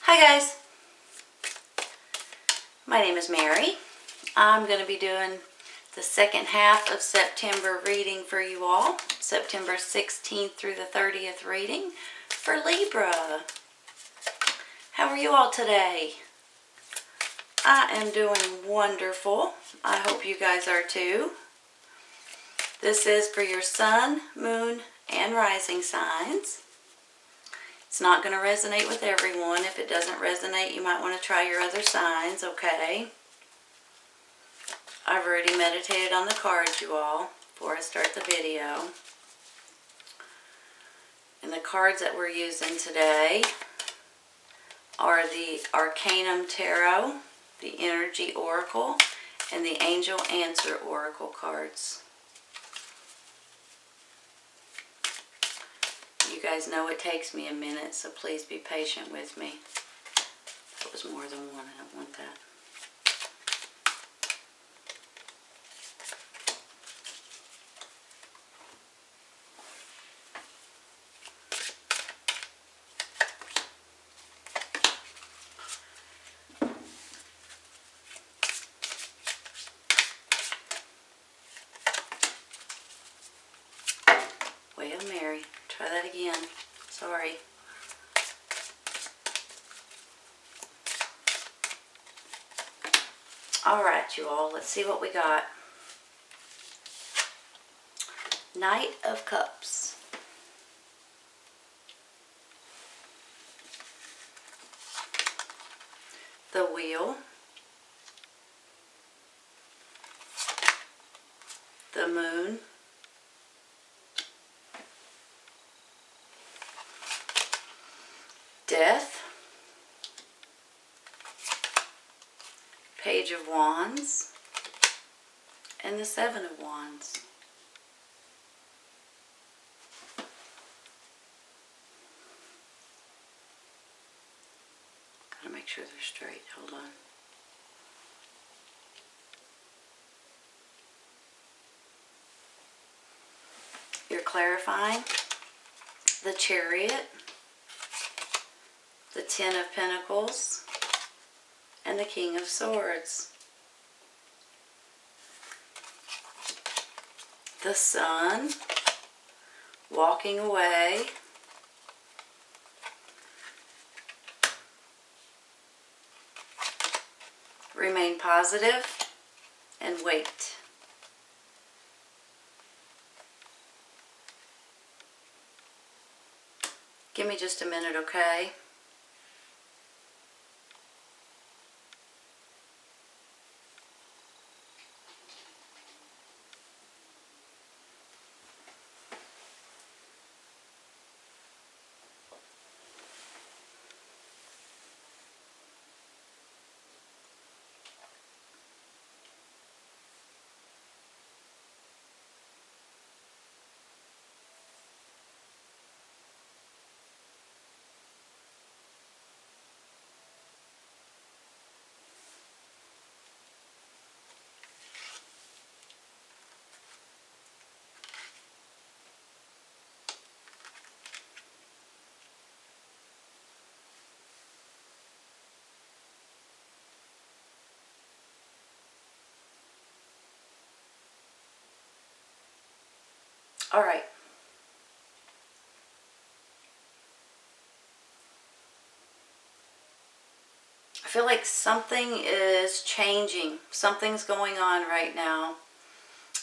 Hi guys, my name is Mary. I'm going to be doing the second half of September reading for you all. September 16th through the 30th reading for Libra. How are you all today? I am doing wonderful. I hope you guys are too. This is for your sun, moon, and rising signs. It's not going to resonate with everyone. If it doesn't resonate, you might want to try your other signs, okay? I've already meditated on the cards, you all, before I start the video. And the cards that we're using today are the Arcanum Tarot, the Energy Oracle, and the Angel Answer Oracle cards. You guys know it takes me a minute, so please be patient with me. That was more than one. I don't want that. Well, Mary, try that again. Sorry. Alright, you all, let's see what we got. Knight of Cups. The Wheel. The Moon. Death. Page of Wands. And the Seven of Wands. Gotta make sure they're straight. Hold on. You're clarifying. The Chariot. The Ten of Pentacles, and the King of Swords. The Sun, walking away. Remain positive and wait. Give me just a minute, okay? All right. I feel like something is changing. Something's going on right now.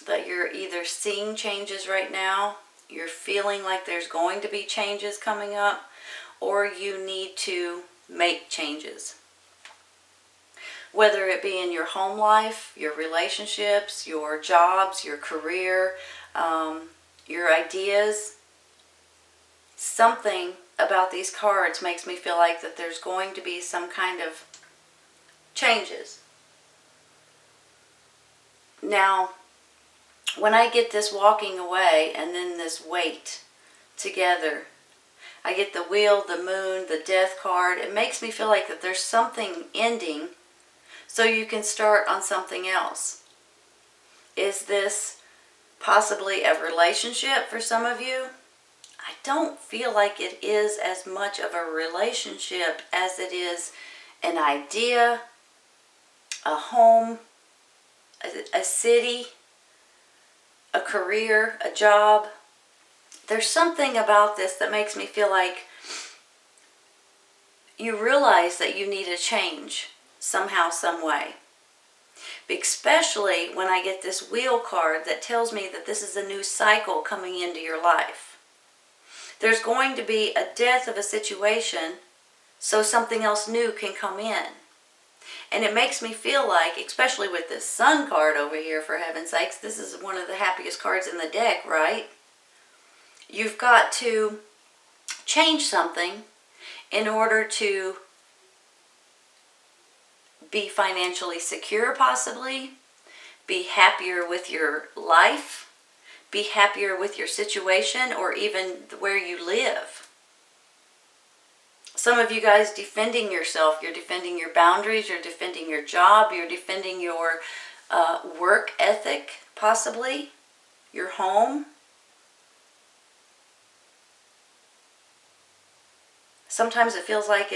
That you're either seeing changes right now, you're feeling like there's going to be changes coming up, or you need to make changes. Whether it be in your home life, your relationships, your jobs, your career, your ideas. Something about these cards makes me feel like that there's going to be some kind of changes. Now, when I get this walking away and then this wait together, I get the Wheel, the Moon, the Death card. It makes me feel like that there's something ending so you can start on something else. Is this possibly a relationship for some of you? I don't feel like it is as much of a relationship as it is an idea, a home, a city, a career, a job. There's something about this that makes me feel like you realize that you need a change somehow, some way. Especially when I get this wheel card that tells me that this is a new cycle coming into your life. There's going to be a death of a situation so something else new can come in. And it makes me feel like, especially with this Sun card over here, for heaven's sakes, this is one of the happiest cards in the deck, right? You've got to change something in order to be financially secure, possibly, be happier with your life, be happier with your situation, or even where you live. Some of you guys defending yourself, you're defending your boundaries, you're defending your job, you're defending your work ethic, possibly, your home. Sometimes it feels like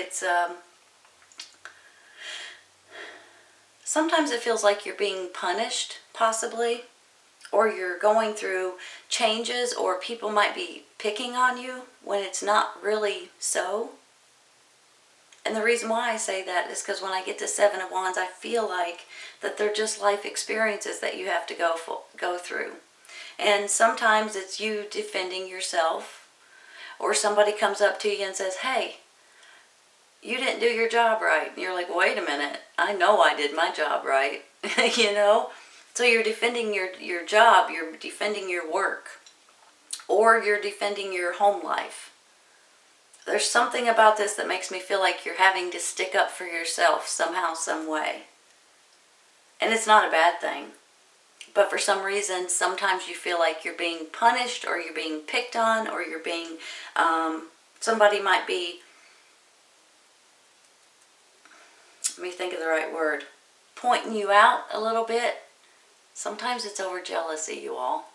sometimes it feels like you're being punished, possibly, or you're going through changes, or people might be picking on you when it's not really so. And the reason why I say that is because when I get to Seven of Wands, I feel like that they're just life experiences that you have to go through. And sometimes it's you defending yourself, or somebody comes up to you and says, hey, you didn't do your job right. And you're like, wait a minute, I know I did my job right. You know? So you're defending your job, you're defending your work, or you're defending your home life. There's something about this that makes me feel like you're having to stick up for yourself somehow, some way. And it's not a bad thing. But for some reason, sometimes you feel like you're being punished, or you're being picked on, or you're being, somebody might be, let me think of the right word, pointing you out a little bit. Sometimes it's over jealousy, you all.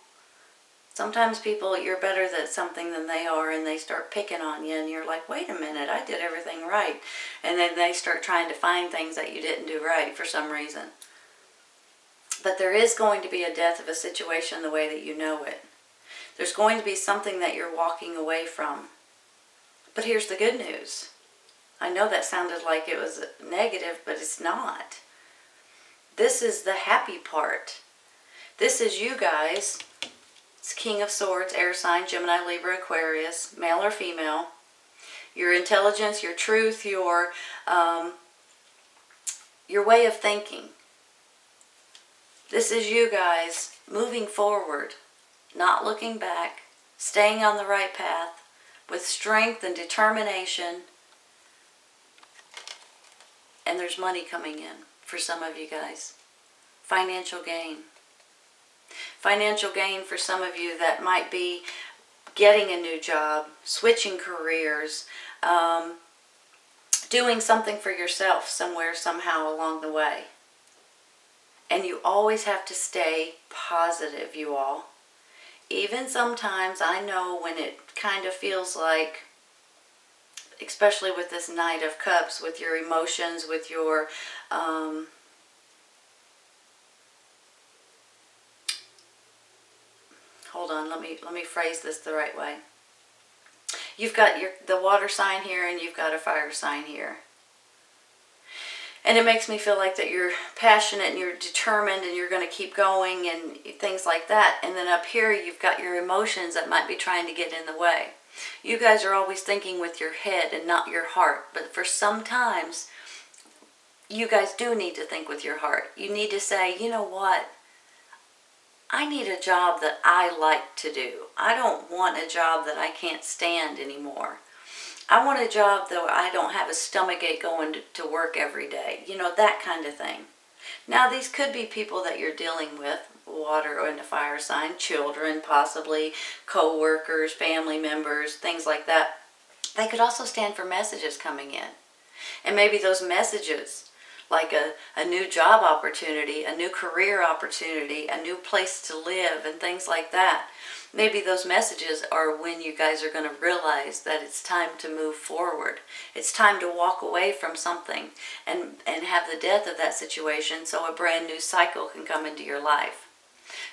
Sometimes people, you're better at something than they are, and they start picking on you, and you're like, wait a minute, I did everything right. And then they start trying to find things that you didn't do right for some reason. But there is going to be a death of a situation the way that you know it. There's going to be something that you're walking away from. But here's the good news. I know that sounded like it was negative, but it's not. This is the happy part. This is you guys. It's King of Swords, air sign, Gemini, Libra, Aquarius, male or female. Your intelligence, your truth, your way of thinking. This is you guys moving forward, not looking back, staying on the right path with strength and determination. And there's money coming in for some of you guys. Financial gain. Financial gain for some of you that might be getting a new job, switching careers, doing something for yourself somewhere, somehow along the way. And you always have to stay positive, you all. Even sometimes, I know when it kind of feels like, especially with this Knight of Cups, with your emotions, with your hold on, let me phrase this the right way. You've got the water sign here, and you've got a fire sign here. And it makes me feel like that you're passionate and you're determined and you're going to keep going and things like that. And then up here you've got your emotions that might be trying to get in the way. You guys are always thinking with your head and not your heart. But for sometimes, you guys do need to think with your heart. You need to say, you know what? I need a job that I like to do. I don't want a job that I can't stand anymore. I want a job that I don't have a stomachache going to work every day. You know, that kind of thing. Now, these could be people that you're dealing with, water and a fire sign, children, possibly co-workers, family members, things like that. They could also stand for messages coming in. And maybe those messages, like a new job opportunity, a new career opportunity, a new place to live, and things like that. Maybe those messages are when you guys are going to realize that it's time to move forward. It's time to walk away from something and have the death of that situation so a brand new cycle can come into your life.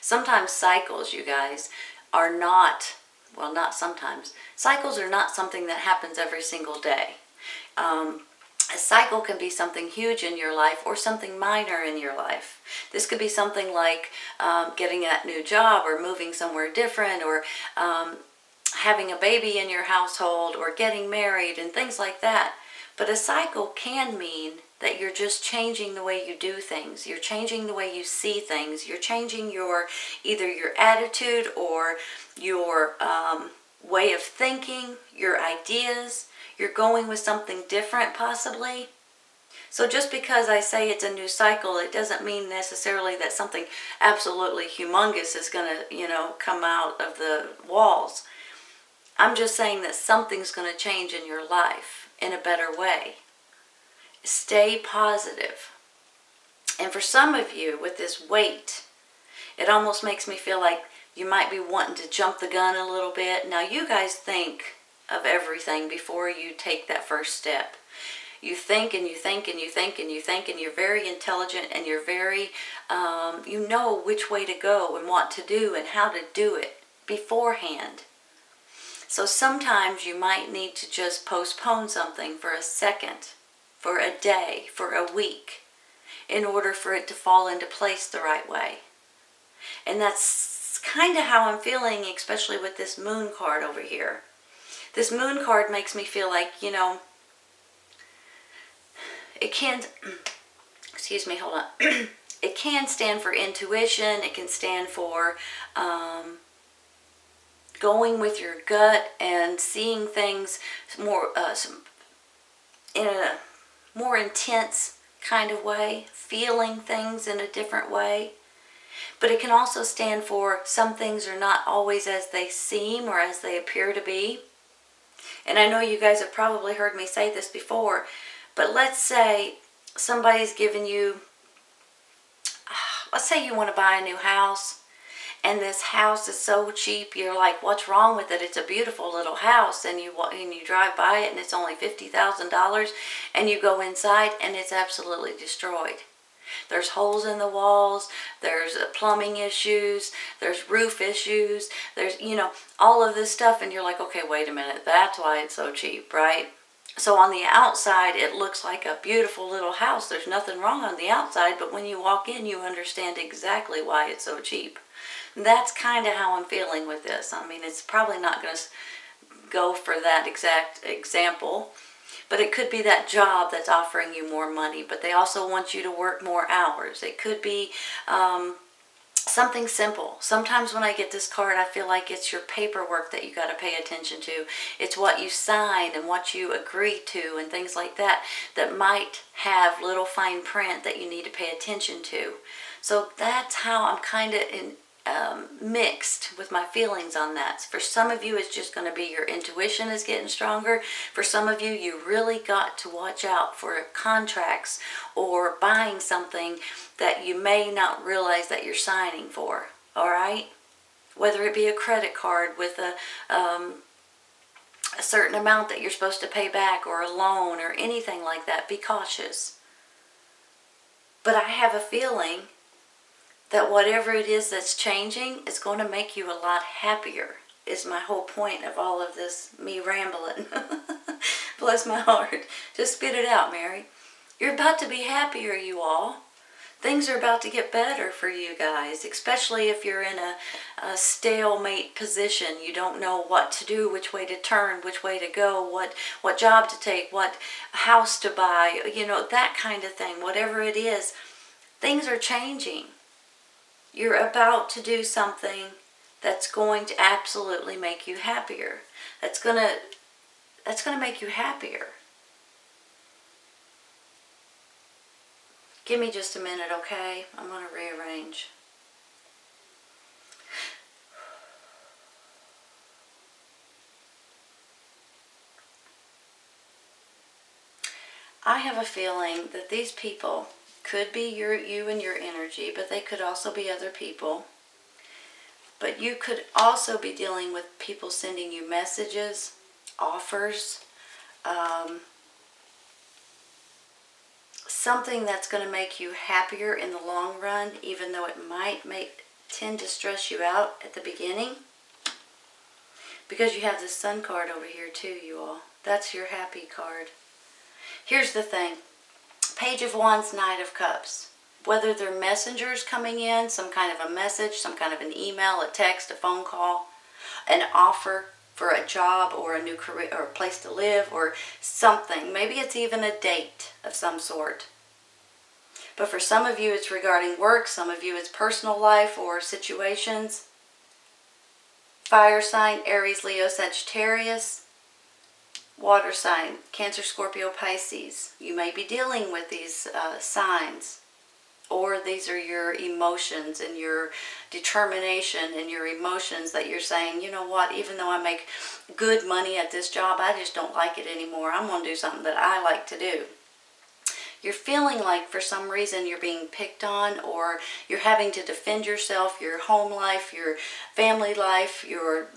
Sometimes cycles, you guys, are not, well, not sometimes. Cycles are not something that happens every single day. A cycle can be something huge in your life or something minor in your life. This could be something like getting that new job or moving somewhere different or having a baby in your household or getting married and things like that. But a cycle can mean that you're just changing the way you do things. You're changing the way you see things. You're changing either your attitude or your way of thinking, your ideas. You're going with something different possibly. So just because I say it's a new cycle, it doesn't mean necessarily that something absolutely humongous is going to, come out of the walls. I'm just saying that something's going to change in your life in a better way. Stay positive. And for some of you with this weight, it almost makes me feel like you might be wanting to jump the gun a little bit. Now you guys think of everything before you take that first step. You think and you think and you think and you think, and you're very intelligent and you're very, you know which way to go and what to do and how to do it beforehand. So sometimes you might need to just postpone something for a second, for a day, for a week, in order for it to fall into place the right way. And that's kind of how I'm feeling, especially with this moon card over here. This moon card makes me feel like, it can, excuse me, hold on. It can stand for intuition. It can stand for going with your gut and seeing things more in a more intense kind of way, feeling things in a different way. But it can also stand for some things are not always as they seem or as they appear to be. And I know you guys have probably heard me say this before, but let's say somebody's given you, let's say you want to buy a new house, and this house is so cheap, you're like, what's wrong with it? It's a beautiful little house, and you drive by it and it's only $50,000, and you go inside and it's absolutely destroyed. There's holes in the walls, there's plumbing issues, there's roof issues, there's, all of this stuff, and you're like, okay, wait a minute, that's why it's so cheap, right? So on the outside, it looks like a beautiful little house. There's nothing wrong on the outside, but when you walk in, you understand exactly why it's so cheap. That's kind of how I'm feeling with this. I mean, it's probably not going to go for that exact example, but it could be that job that's offering you more money, but they also want you to work more hours. It could be something simple. Sometimes when I get this card, I feel like it's your paperwork that you got to pay attention to. It's what you sign and what you agree to and things like that that might have little fine print that you need to pay attention to. So that's how I'm kind of mixed with my feelings on that. For some of you, it's just going to be your intuition is getting stronger. For some of you, you really got to watch out for contracts or buying something that you may not realize that you're signing for. All right? Whether it be a credit card with a certain amount that you're supposed to pay back, or a loan or anything like that, be cautious. But I have a feeling that whatever it is that's changing is going to make you a lot happier, is my whole point of all of this, me rambling. Bless my heart. Just spit it out, Mary. You're about to be happier, you all. Things are about to get better for you guys, especially if you're in a stalemate position. You don't know what to do, which way to turn, which way to go, what job to take, what house to buy, that kind of thing. Whatever it is, things are changing. You're about to do something that's going to absolutely make you happier. That's going to make you happier. Give me just a minute, okay? I'm going to rearrange. I have a feeling that these people could be you and your energy, but they could also be other people. But you could also be dealing with people sending you messages, offers, something that's going to make you happier in the long run, even though it might tend to stress you out at the beginning. Because you have this Sun card over here too, you all. That's your happy card. Here's the thing. Page of Wands, Knight of Cups. Whether they're messengers coming in, some kind of a message, some kind of an email, a text, a phone call, an offer for a job or a new career or a place to live or something. Maybe it's even a date of some sort. But for some of you it's regarding work, some of you it's personal life or situations. Fire sign, Aries, Leo, Sagittarius. Water sign, Cancer, Scorpio, Pisces. You may be dealing with these signs. Or these are your emotions and your determination and your emotions that you're saying, you know what, even though I make good money at this job, I just don't like it anymore. I'm going to do something that I like to do. You're feeling like for some reason you're being picked on, or you're having to defend yourself, your home life, your family life, your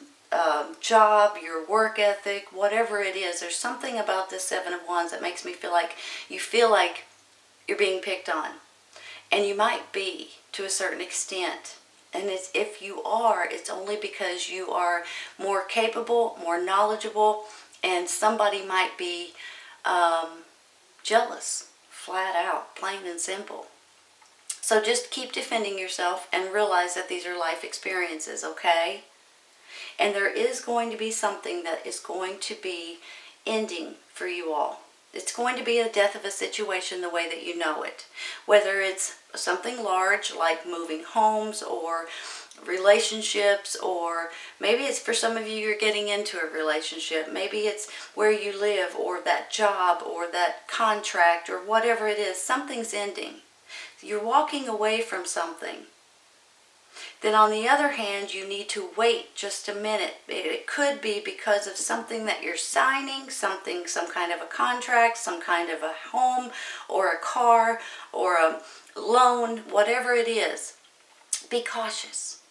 job, your work ethic, whatever it is. There's something about this Seven of Wands that makes me feel like you're being picked on. And you might be, to a certain extent. And if you are, it's only because you are more capable, more knowledgeable, and somebody might be jealous, flat out, plain and simple. So just keep defending yourself and realize that these are life experiences, okay? And there is going to be something that is going to be ending for you all. It's going to be a death of a situation the way that you know it. Whether it's something large like moving homes or relationships, or maybe it's for some of you you're getting into a relationship. Maybe it's where you live or that job or that contract or whatever it is. Something's ending. You're walking away from something. Then on the other hand, you need to wait just a minute. It could be because of something that you're signing, some kind of a contract, some kind of a home or a car or a loan, whatever it is. Be cautious.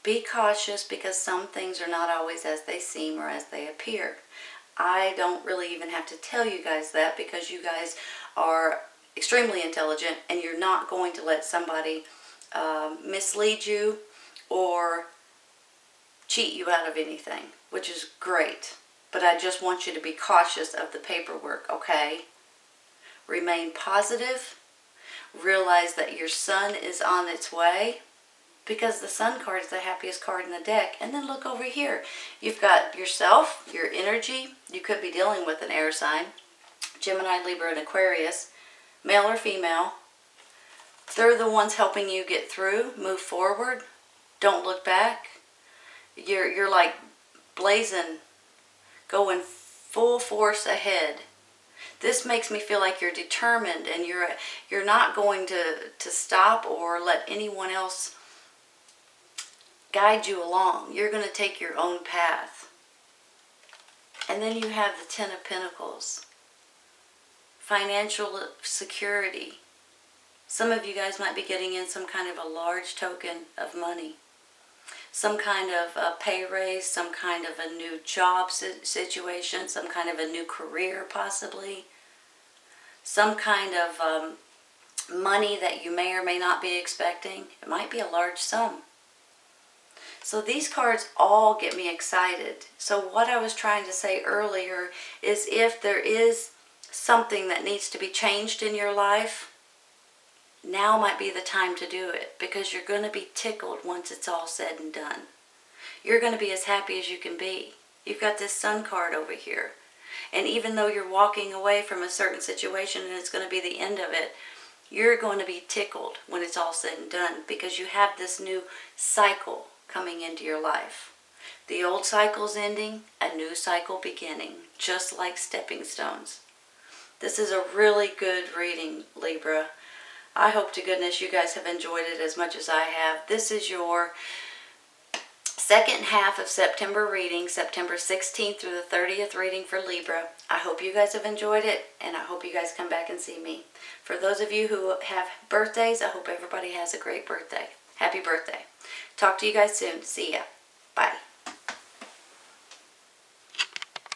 Be cautious, because some things are not always as they seem or as they appear. I don't really even have to tell you guys that, because you guys are extremely intelligent and you're not going to let somebody mislead you or cheat you out of anything, which is great. But I just want you to be cautious of the paperwork, okay? Remain positive. Realize that your sun is on its way, because the Sun card is the happiest card in the deck. And then look over here. You've got yourself, your energy. You could be dealing with an air sign. Gemini, Libra, and Aquarius. Male or female. They're the ones helping you get through, move forward, don't look back. You're like blazing, going full force ahead. This makes me feel like you're determined, and you're not going to stop or let anyone else guide you along. You're going to take your own path. And then you have the Ten of Pentacles. Financial security. Some of you guys might be getting in some kind of a large token of money. Some kind of a pay raise, some kind of a new job situation, some kind of a new career possibly. Some kind of money that you may or may not be expecting. It might be a large sum. So these cards all get me excited. So what I was trying to say earlier is, if there is something that needs to be changed in your life, now might be the time to do it, because you're going to be tickled once it's all said and done. You're going to be as happy as you can be. You've got this Sun card over here. And even though you're walking away from a certain situation and it's going to be the end of it, you're going to be tickled when it's all said and done, because you have this new cycle coming into your life. The old cycle's ending, a new cycle beginning, just like stepping stones. This is a really good reading, Libra. I hope to goodness you guys have enjoyed it as much as I have. This is your second half of September reading, September 16th through the 30th reading for Libra. I hope you guys have enjoyed it, and I hope you guys come back and see me. For those of you who have birthdays, I hope everybody has a great birthday. Happy birthday. Talk to you guys soon. See ya. Bye.